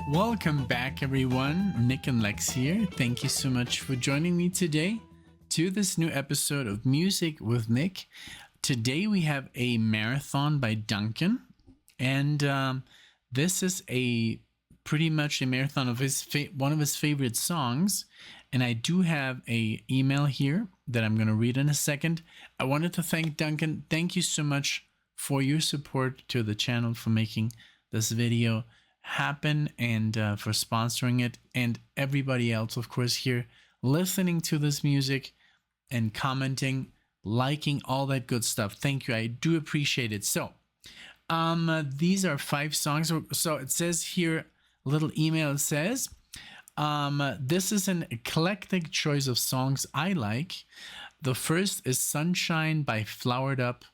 Welcome back, everyone. NicknLex here. Thank you so much for joining me today to this new episode of Music with Nick. Today we have a marathon by Duncan, and this is a pretty much a marathon of his one of his favorite songs. And I do have a email here that I'm going to read in a second. I wanted to thank Duncan. Thank you so much for your support to the channel, for making this video happen, and for sponsoring it, and everybody else, of course, here listening to this music and commenting, liking, all that good stuff. Thank you. I do appreciate it. So these are 5 songs. So it says here, a little email, it says, this is an eclectic choice of songs I like. The first is Sunshine by Flowered Up,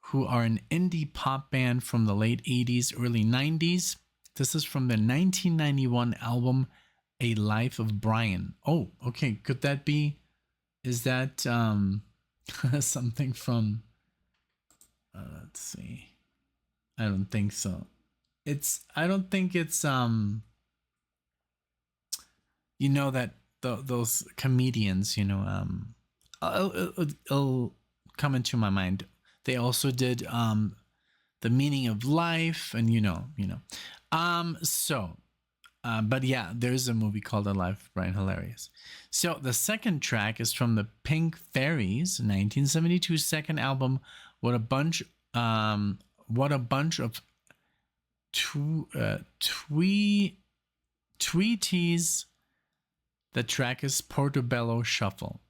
who are an indie pop band from the late 80s, early 90s. This is from the 1991 album, A Life of Brian. Oh, okay. Could that be, is that something from, let's see. I don't think so. I don't think it's, you know, that those comedians, you know, it'll come into my mind. They also did The Meaning of Life, and you know. But yeah, there's a movie called A Life of Brian, hilarious. So the second track is from the Pink Fairies, 1972 second album. What a bunch of tweeties. The track is Portobello Shuffle.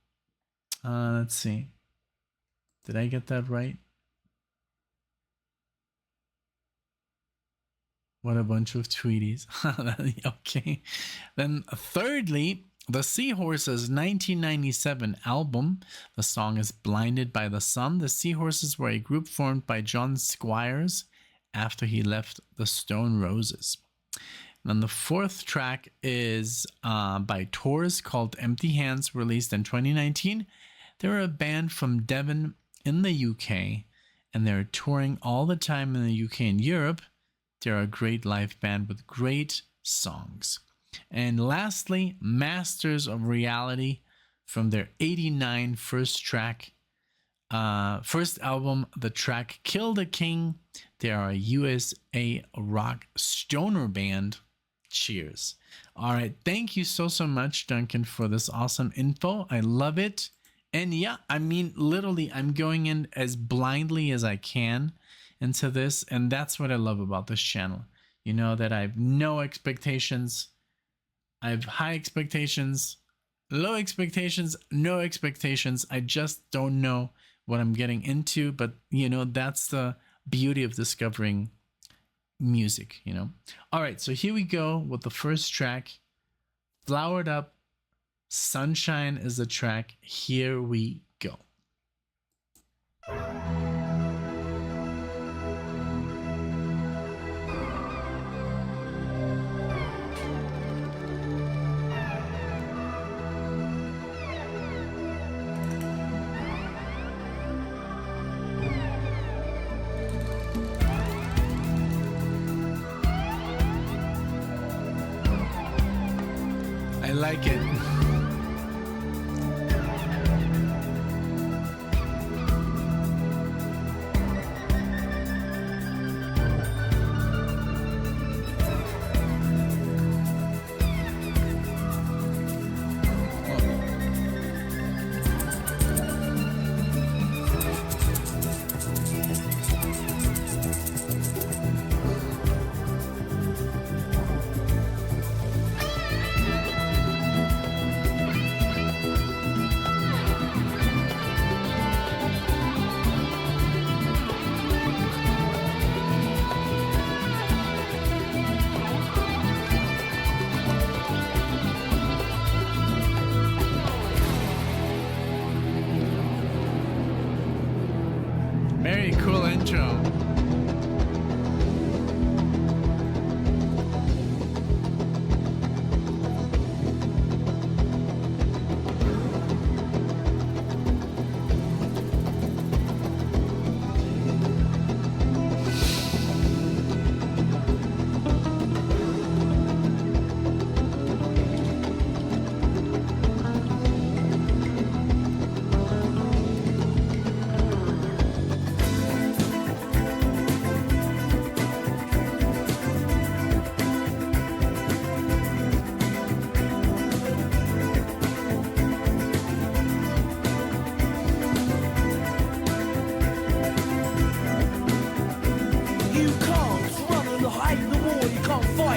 Let's see. Did I get that right? What a bunch of tweeties. Okay. Then thirdly, the Seahorses 1997 album. The song is Blinded by the Sun. The Seahorses were a group formed by John Squires after he left the Stone Roses. And then the fourth track is by Taurus, called Empty Hands, released in 2019. They're a band from Devon in the UK, and they're touring all the time in the UK and Europe. They're a great live band with great songs. And lastly, Masters of Reality from their 89 first album, the track Kill the King. They are a USA rock stoner band. Cheers. All right. Thank you so much, Duncan, for this awesome info. I love it. And yeah, I mean, literally, I'm going in as blindly as I can into this, and that's what I love about this channel. You know, that I have no expectations. I have high expectations, low expectations, no expectations. I just don't know what I'm getting into, but you know, that's the beauty of discovering music, you know. All right, so here we go with the first track, Flowered Up. Sunshine is the track. Here we go. I like it. Very cool intro.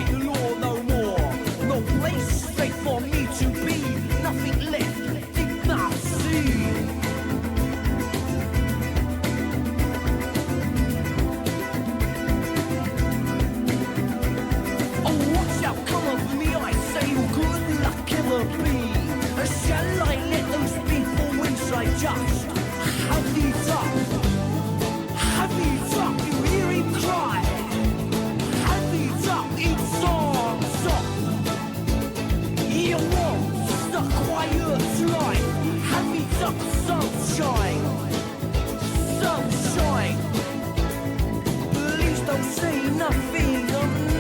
fight the law no more. No place safe for me to be. Nothing left, did not see. Oh, watch out, come over me, I say, good luck ever be. Shall I let those people inside just have these up? Have these up, you hear him cry. Have these up, it's on top. He wants the quiet life. Have these up, sunshine. Sunshine. Please don't say nothing.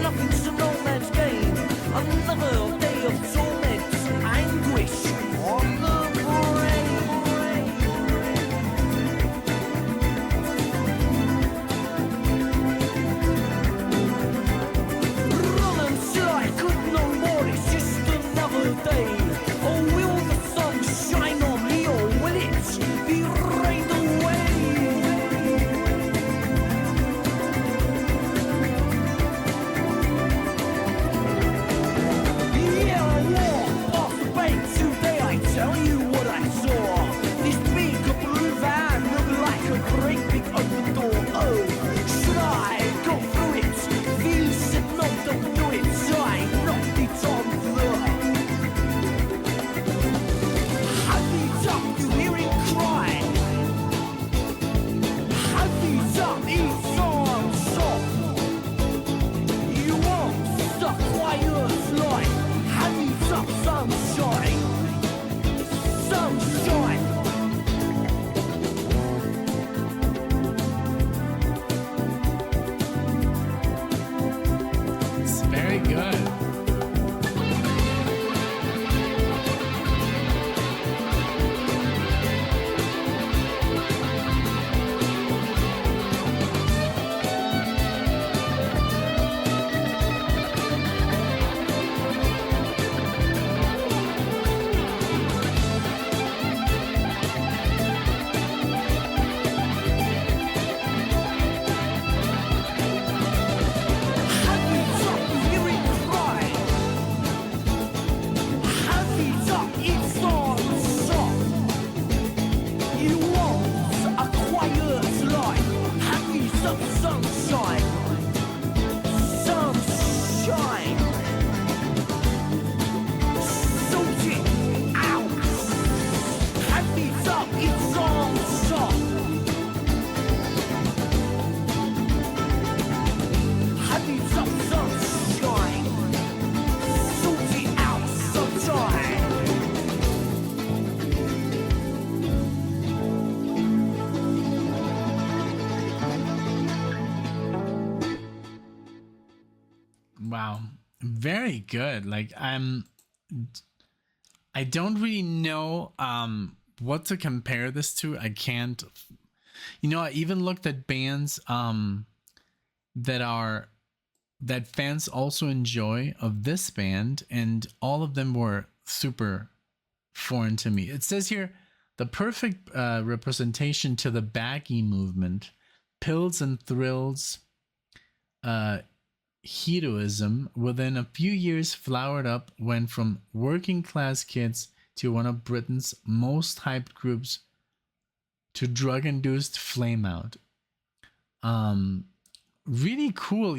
Nothing's to no man's gain. Another day of torment, anguish on the brain. Run until I could no more, it's just another day. Oh, will the sun shine on me or will it be rained away? Yeah, I walk past the bank today, I tell you what I saw. This big blue van looked like a great big open door. Oh, should I go through it? Phil said no, don't do it. I knocked it on the floor. Have these up, you hear him cry. Have these up, it's on top. You want the quiet life. Have these up, sunshine. Sunshine. It's very good. Have these up, you hear him cry. Have these up, it's on top. You want a quiet life. Have these up, sunshine. Sunshine. Sort it out. Have these up, it's on top. Have these up, sunshine. Sort it out, sunshine. Wow. Very good. Like I don't really know what to compare this to. I can't, I even looked at bands that fans also enjoy of this band, and all of them were super foreign to me. It says here the perfect representation to the baggy movement, pills and thrills, heroism within a few years flowered up, went from working class kids to one of Britain's most hyped groups to drug induced flame out. Really cool,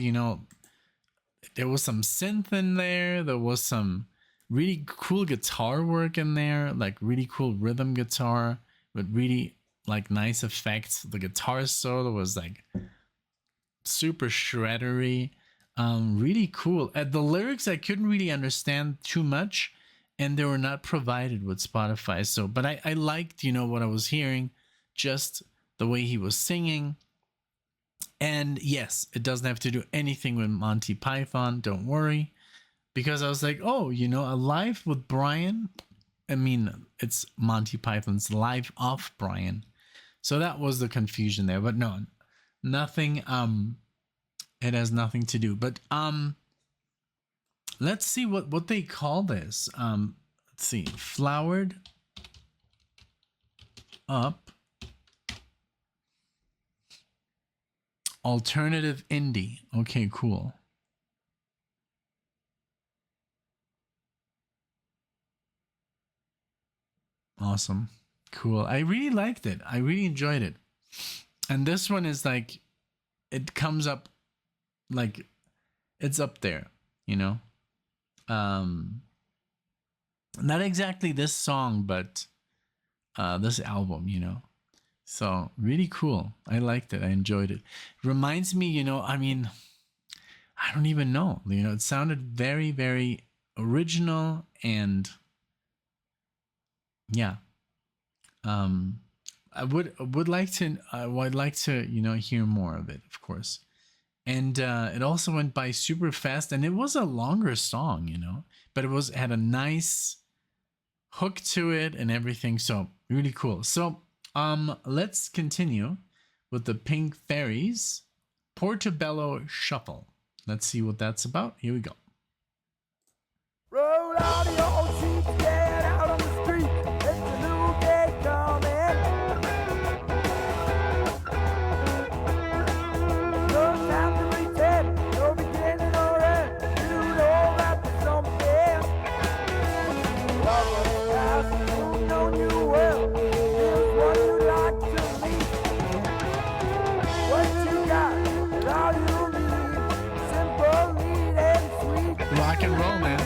there was some synth in there, there was some really cool guitar work in there, like really cool rhythm guitar with really like nice effects. The guitar solo was like super shreddery. Really cool. The lyrics I couldn't really understand too much, and they were not provided with Spotify. So, but I liked, what I was hearing, just the way he was singing. And yes, it doesn't have to do anything with Monty Python. Don't worry, because I was like, oh, a live with Brian. I mean, it's Monty Python's Live Off Brian. So that was the confusion there. But no, nothing. It has nothing to do. But let's see what they call this. Let's see, flowered up alternative indie. Okay, cool. Awesome. Cool. I really liked it. I really enjoyed it. And this one is like, it comes up like it's up there, you know? Not exactly this song, but this album, you know? So really cool. I liked it. I enjoyed it. Reminds me, you know, I mean, I don't even know. You know, it sounded very, very original and yeah. I would like to you know hear more of it, of course. And it also went by super fast, and it was a longer song, you know, but it had a nice hook to it and everything. So really cool. So let's continue with the Pink Fairies Portabello Shuffle. Let's see what that's about. Here we go. Roll out of your old sheets, get out on the street. Let the new day come in. No time to pretend, no beginning or end. You know that there's something. Love and past, who've known you well. Here's what you'd like to meet. What you got is all you need. Simple, neat, and sweet. Rock and roll, man.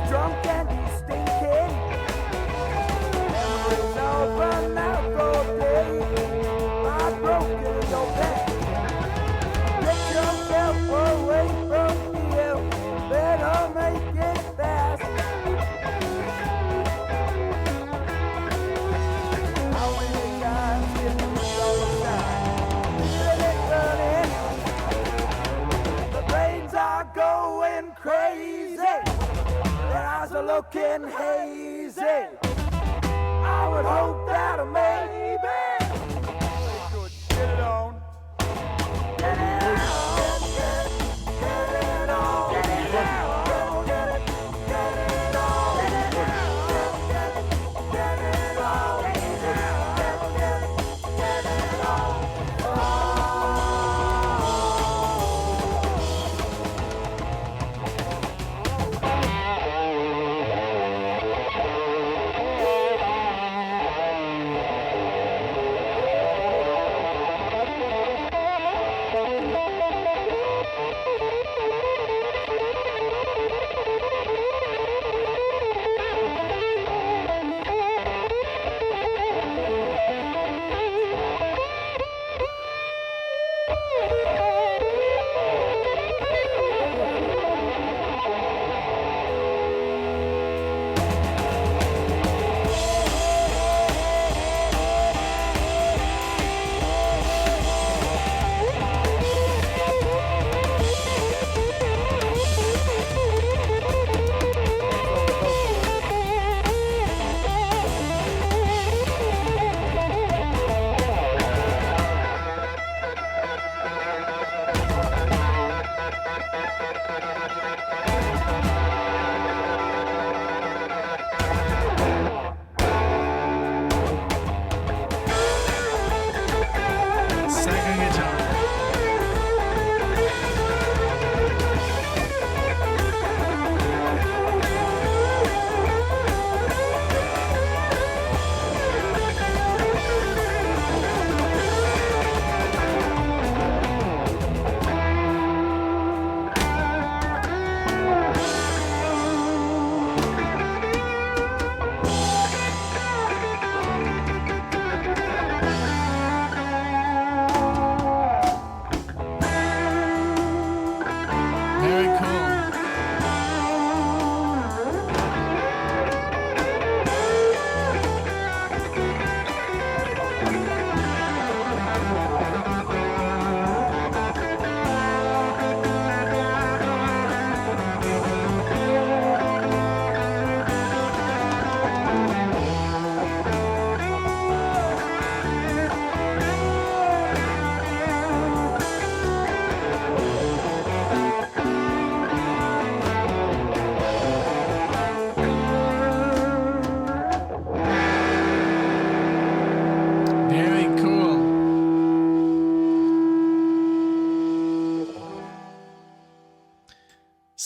Drunk and he's stinking. Memories of an outdoor day. I've broken your back. Get yourself away from here. Better make it fast. How many times did you all the time? Feeling it burning. The brains are going crazy. Their eyes are looking hazy. I would hope that maybe they could get it on. Get it on. Get it on. Get it on. Get it on. Get it on. Get it on. Get it on. Get it on.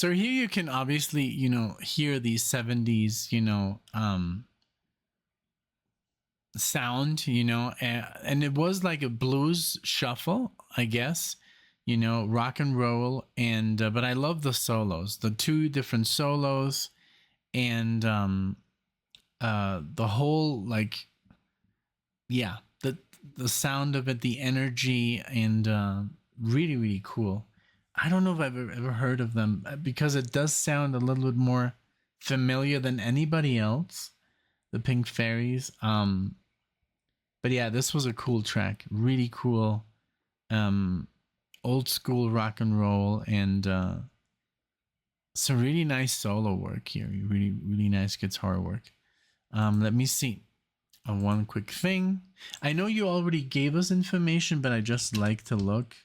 So here you can obviously, hear the 70s, sound, and it was like a blues shuffle, I guess, rock and roll. And, but I love the solos, the two different solos, and, the whole, like, yeah, the sound of it, the energy, and, really, really cool. I don't know if I've ever heard of them because it does sound a little bit more familiar than anybody else, the Pink Fairies. But yeah, this was a cool track, really cool, old school rock and roll, and some really nice solo work here. Really, really nice guitar work. Let me see. One quick thing. I know you already gave us information, but I just like to look.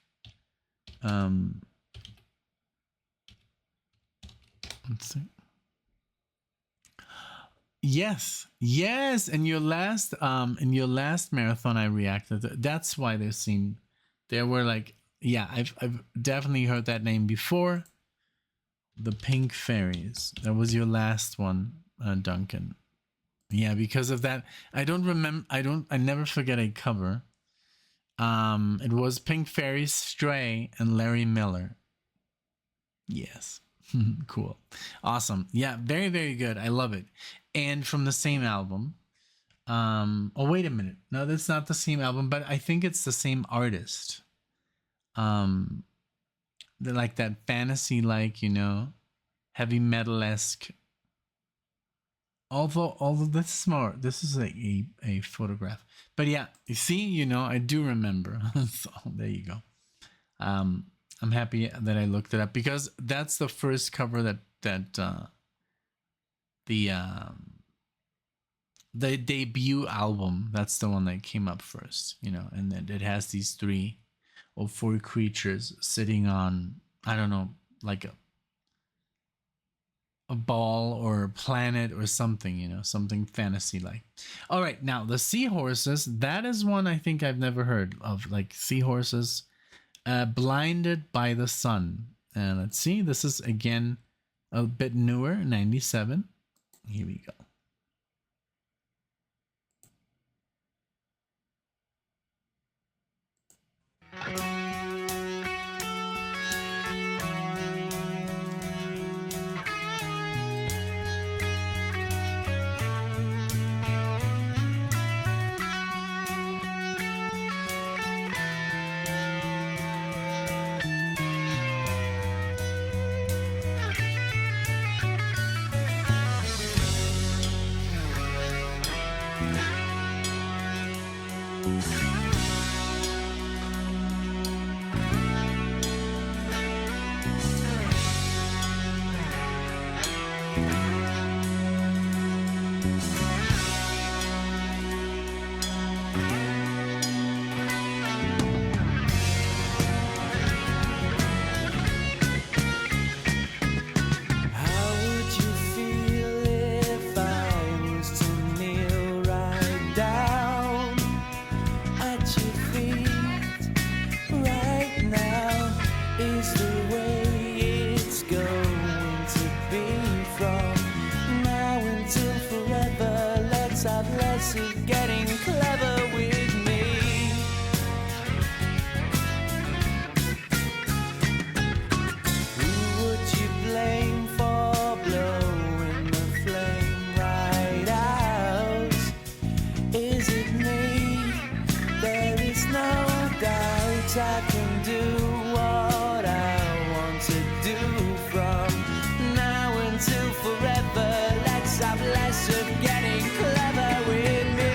Let's see. Yes. In your last marathon, I reacted. That's why there were like, yeah, I've definitely heard that name before. The Pink Fairies. That was your last one, Duncan. Yeah, because of that, I don't remember. I never forget a cover. It was Pink Fairies, Stray, and Larry Miller. Yes. Cool. Awesome. Yeah, very, very good. I love it. And from the same album. Oh, wait a minute. No, that's not the same album, but I think it's the same artist. Like that fantasy, like, heavy metal-esque. Although this is a photograph. But yeah, you see, I do remember. So there you go. I'm happy that I looked it up because that's the first cover that the debut album. That's the one that came up first, and then it has these 3 or 4 creatures sitting on, I don't know, like a ball or a planet or something, something fantasy like. All right, now the Seahorses. That is one I think I've never heard of, like Seahorses. Blinded by the Sun. Let's see. This is again a bit newer, 97. Here we go. Getting clever with me. Who would you blame for blowing the flame right out? Is it me? There is no doubt I can do what I want to do from now until forever. Let's have less of getting clever with me.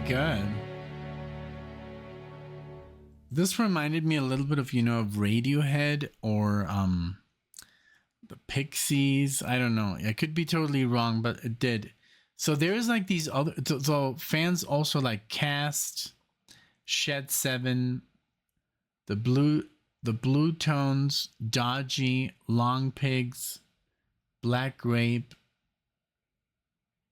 good. This reminded me a little bit of, of Radiohead or the Pixies. I don't know. I could be totally wrong, but it did. So there's like these other, so fans also like Cast, Shed 7, the Blue Tones, Dodgy, Long Pigs, Black Grape,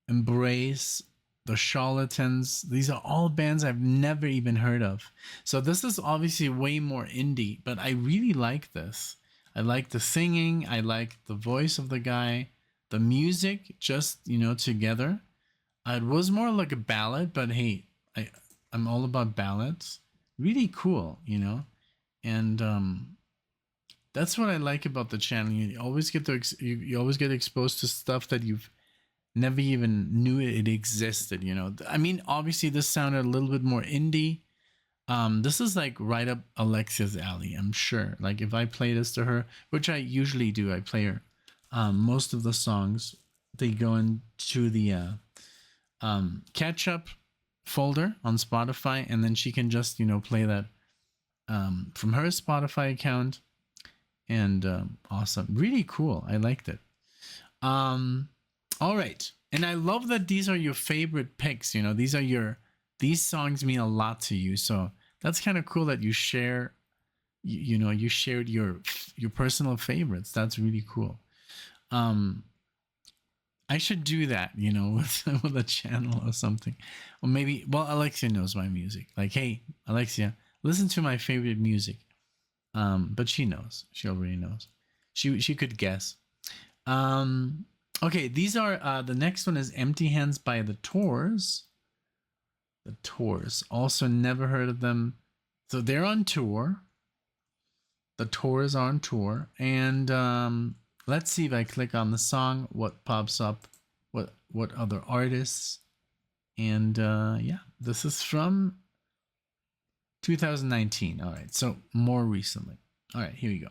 Embrace, the Charlatans. These are all bands I've never even heard of. So this is obviously way more indie, but I really like this. I like the singing. I like the voice of the guy. The music, just, together. It was more like a ballad, but hey, I'm all about ballads. Really cool, and that's what I like about the channel. You always get you always get exposed to stuff that you've never even knew it existed. I mean, obviously this sounded a little bit more indie. This is like right up Alexia's alley, I'm sure. Like if I play this to her, which I usually do, I play her most of the songs. They go into the catch up folder on Spotify, and then she can just play that from her Spotify account. And awesome, really cool. I liked it. All right, and I love that these are your favorite picks. These songs mean a lot to you, so that's kind of cool that you share. You shared your personal favorites. That's really cool. I should do that, with a channel or something. Or maybe, Alexia knows my music. Like, hey, Alexia, listen to my favorite music. But she knows. She already knows. She could guess. Okay, these are, the next one is Empty Hands by The Tours. The Tours. Also never heard of them. So they're on tour. The Tours are on tour. And, let's see if I click on the song, what pops up, what other artists. And yeah, this is from 2019. All right, so more recently. All right, here we go.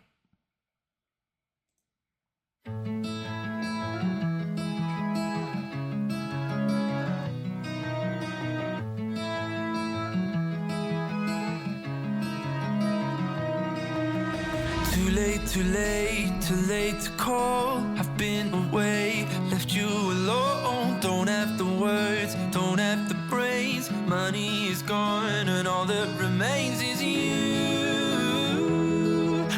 Too late to call. I've been away, left you alone. Don't have the words, don't have the brains. Money is gone and all that remains is you.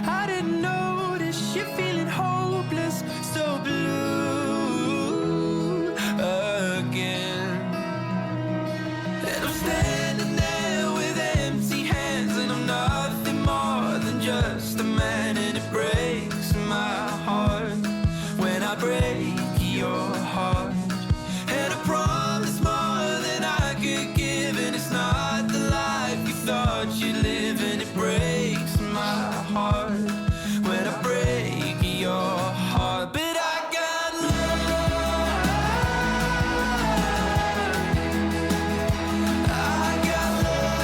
I didn't notice you're feeling hopeless, so blue again. And I'm standing there with empty hands, and I'm nothing more than just a man, and it breaks my heart when I break your heart. And I promise more than I could give, and it's not the life you thought you'd live, and it breaks my heart when I break your heart. But I got love, I got love.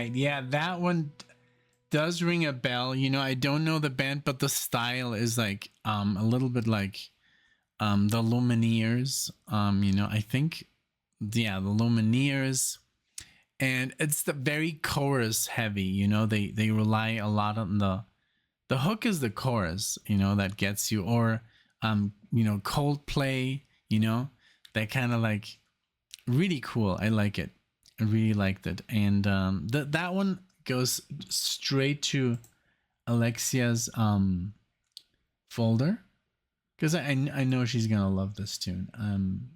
right. Yeah, that one does ring a bell. You know, I don't know the band, but the style is like a little bit like the Lumineers. You know, I think yeah, the Lumineers. And it's the very chorus heavy, you know, they rely a lot on the hook is the chorus, you know, that gets you, or you know, Coldplay, you know, that kind of like really cool. I like it. I really liked it. And that one goes straight to Alexia's folder, because I know she's gonna love this tune.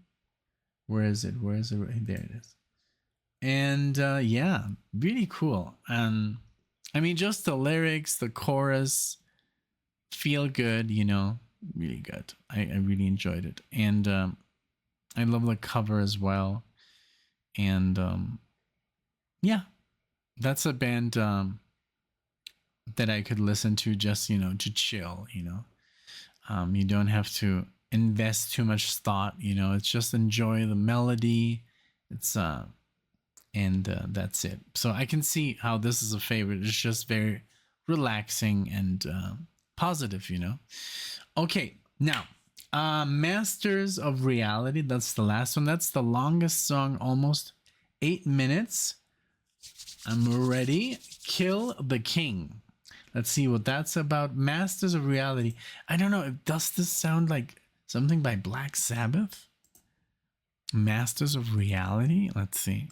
Where is it? Where is it? There it is. And yeah, really cool. I mean, just the lyrics, the chorus, feel good, you know, really good. I really enjoyed it. And I love the cover as well. And yeah, that's a band that I could listen to just, you know, to chill, you know. You don't have to invest too much thought, you know, it's just enjoy the melody. It's and that's it. So I can see how this is a favorite. It's just very relaxing and positive, you know. Okay, now Masters of Reality, that's the last one. That's the longest song, almost 8 minutes. I'm ready. Kill the King. Let's see what that's about. Masters of Reality. I don't know, does this sound like something by Black Sabbath? Masters of Reality? Let's see.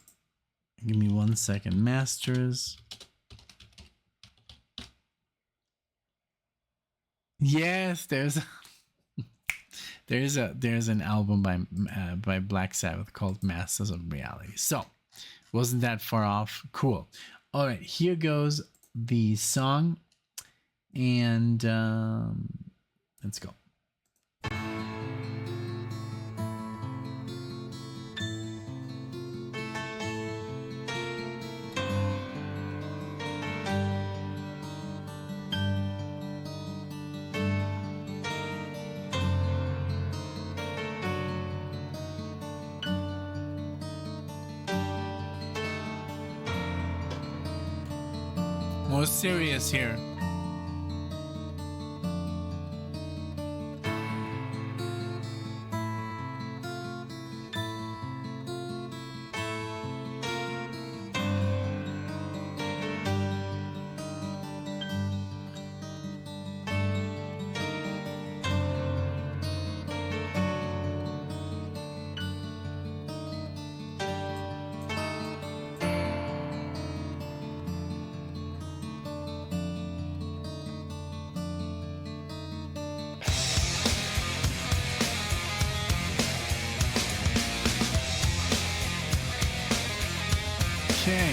Give me 1 second. Masters. Yes, there's an album by Black Sabbath called Masters of Reality. So, wasn't that far off? Cool. All right, here goes the song, and let's go. More serious here. Okay.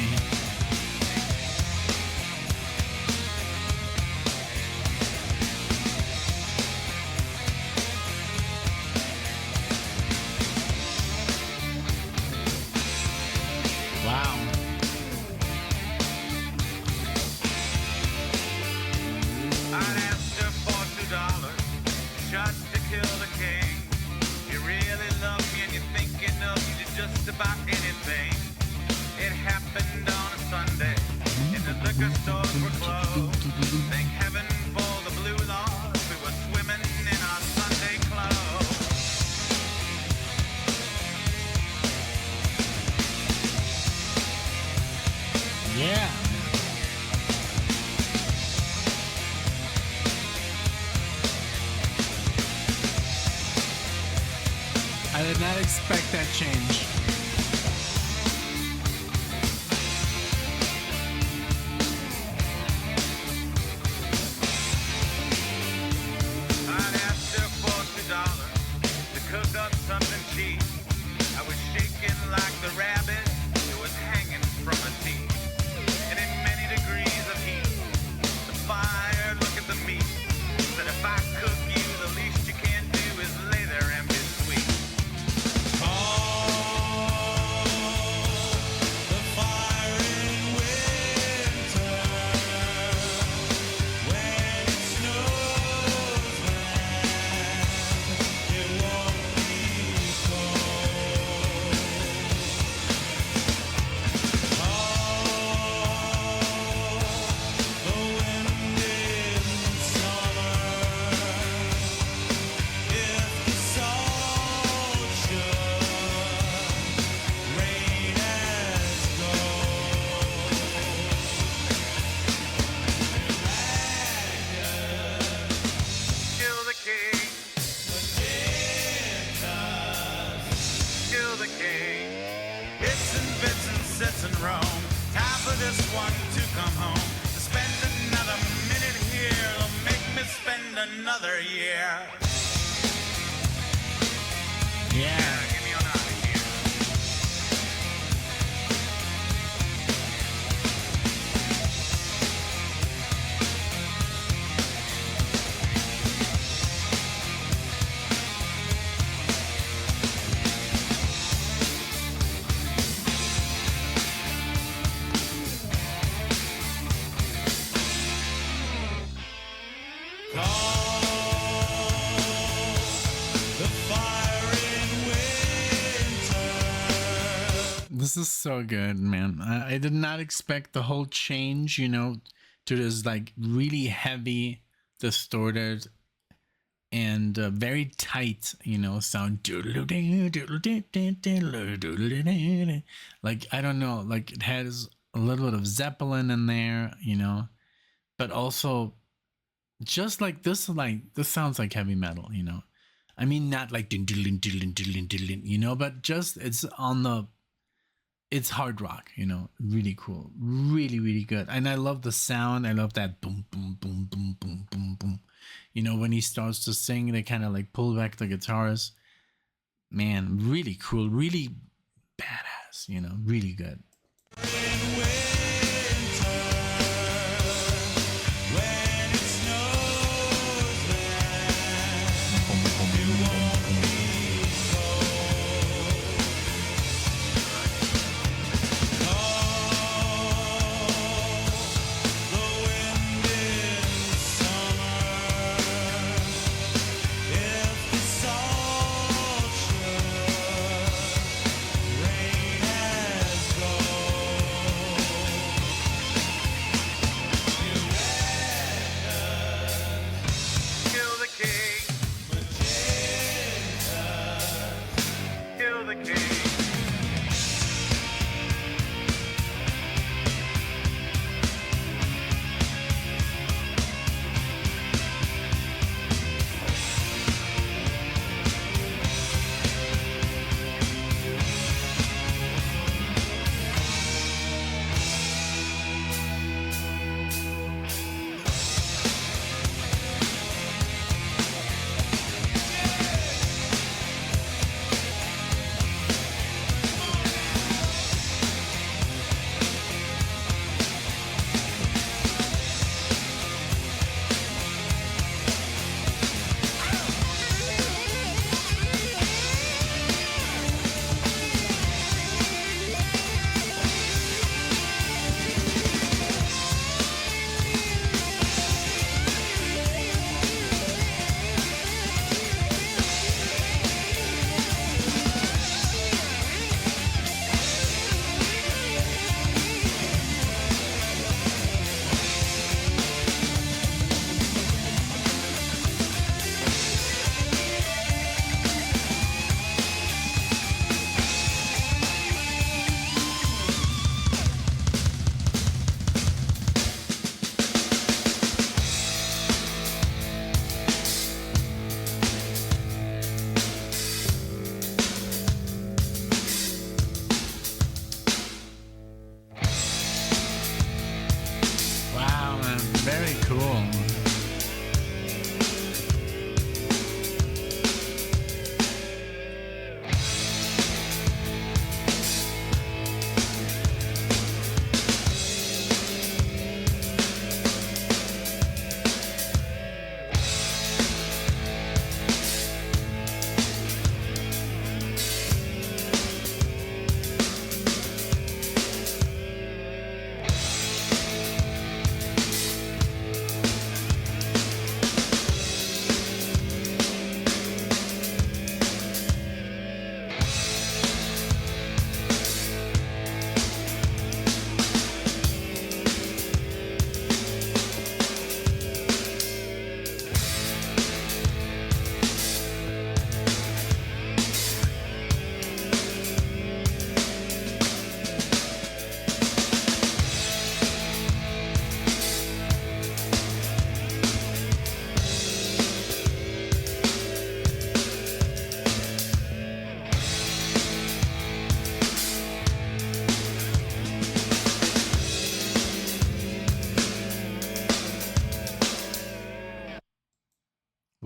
Wow. I'd ask her for $2 just to kill the king. You really love me and you think you know you did just about anything. It happened on a Sunday, and the liquor stores were closed. Thank heaven for the blue laws, we were swimming in our Sunday clothes. Yeah. I did not expect that change. I'd asked her for $2 to cook up something cheap. I was shaking like the rabbit that was hanging from a teeth. And in many degrees of heat, the fire, look at the meat. Said if I cook you, the least you can do is lay there and be sweet. Oh, It's in bits and sits and roam. Time for this one to come home. To spend another minute here will make me spend another year. Yeah. Get me on out of here. This is so good, man. I did not expect the whole change, you know, to this like really heavy, distorted, and very tight, you know, sound. Like, I don't know, like it has a little bit of Zeppelin in there, you know, but also just like this sounds like heavy metal, you know. I mean, not like, you know, but just it's hard rock, you know, really cool, really, really good. And I love the sound. I love that boom, boom, boom, boom, boom, boom, boom. You know, when he starts to sing, they kind of like pull back the guitars. Man, really cool, really badass, you know, really good.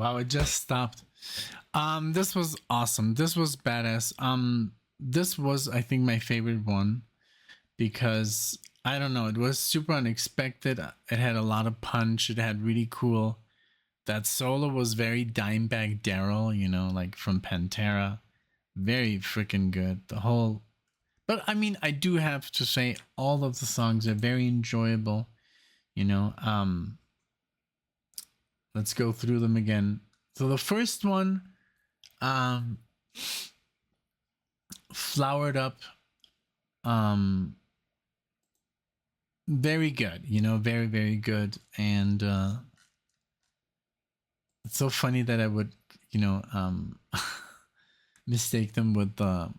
Wow, it just stopped. This was awesome. This was badass. This was, I think, my favorite one because I don't know, it was super unexpected. It had a lot of punch. It had really cool. That solo was very Dimebag Daryl, you know, like from Pantera. Very freaking good. The whole, but I mean, I do have to say, all of the songs are very enjoyable. You know, let's go through them again. So the first one, Flowered Up, very good, you know, very, very good. And it's so funny that I would, you know, mistake them with a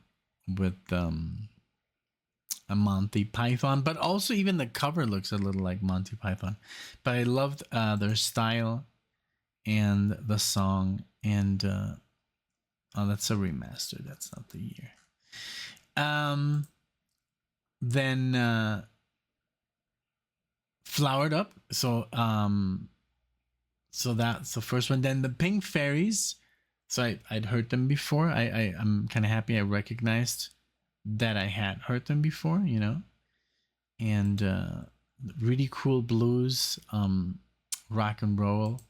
Monty Python, but also even the cover looks a little like Monty Python. But I loved their style and the song. And oh, that's a remaster. That's not the year. Then Flowered Up. So so that's the first one. Then the Pink Fairies. So I'd heard them before. I'm kind of happy I recognized that I had heard them before, you know. And really cool blues, rock and roll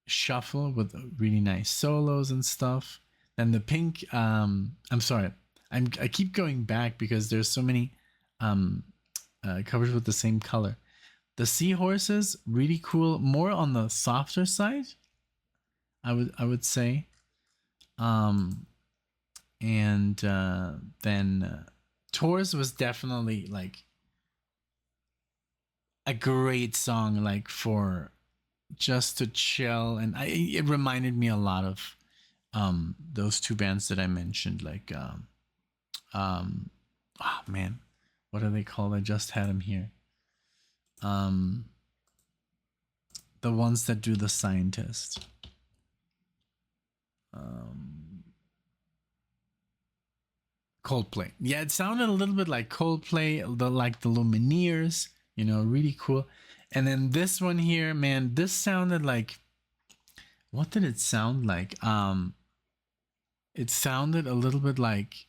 shuffle with really nice solos and stuff. Then the Pink, I'm sorry, I keep going back because there's so many covers with the same color. The Seahorses, really cool, more on the softer side, I would say. And then Tours was definitely like a great song, like for just to chill. And it reminded me a lot of those two bands that I mentioned, like oh man, what are they called? I just had them here. The ones that do The Scientist. Coldplay. Yeah, it sounded a little bit like Coldplay, like the Lumineers, you know, really cool. And then this one here, man, this sounded like, what did it sound like? It sounded a little bit like,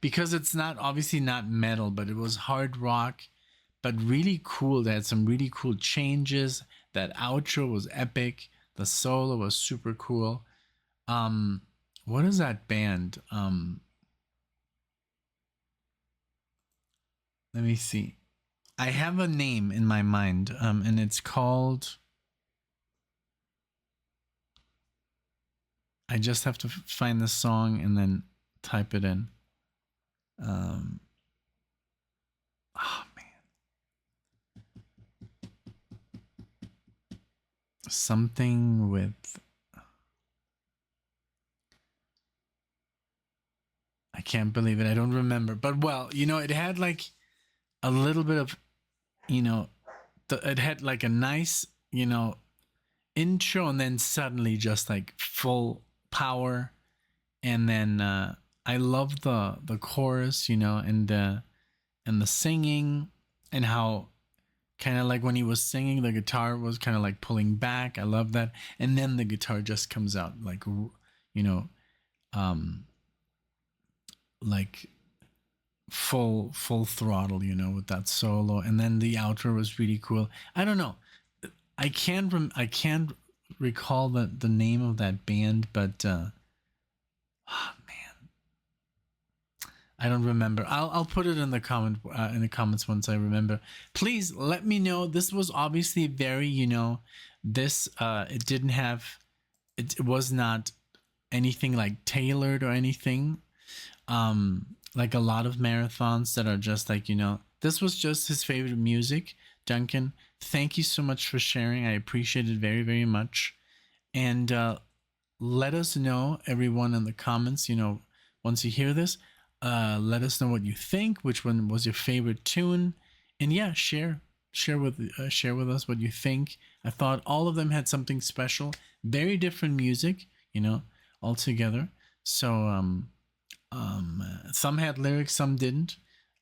because it's not, obviously not metal, but it was hard rock, but really cool. They had some really cool changes. That outro was epic. The solo was super cool. What is that band? Let me see. I have a name in my mind, and it's called, I just have to find the song and then type it in. Oh man. Something with, I can't believe it. I don't remember. But well, you know, it had like a little bit of, you know, it had like a nice, you know, intro, and then suddenly just like full power. And then I love the chorus, you know, and the singing, and how kind of like when he was singing, the guitar was kind of like pulling back. I love that. And then the guitar just comes out like, you know, like full throttle, you know, with that solo. And then the outro was really cool. I don't know, I can't recall the name of that band, but oh man, I don't remember. I'll put it in the comments once I remember. Please let me know. This was obviously very, you know, this it didn't have, it was not anything like tailored or anything. Like a lot of marathons that are just like, you know, this was just his favorite music. Duncan, thank you so much for sharing. I appreciate it very, very much. And let us know, everyone, in the comments, you know, once you hear this, let us know what you think, which one was your favorite tune. And yeah, share with us what you think. I thought all of them had something special, very different music, you know, all together. So some had lyrics, some didn't.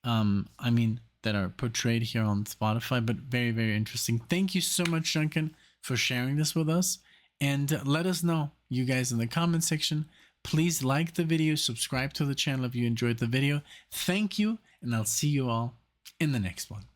I mean, that are portrayed here on Spotify, but very, very interesting. Thank you so much, Duncan, for sharing this with us. And let us know, you guys, in the comment section. Please like the video, subscribe to the channel if you enjoyed the video. Thank you, and I'll see you all in the next one.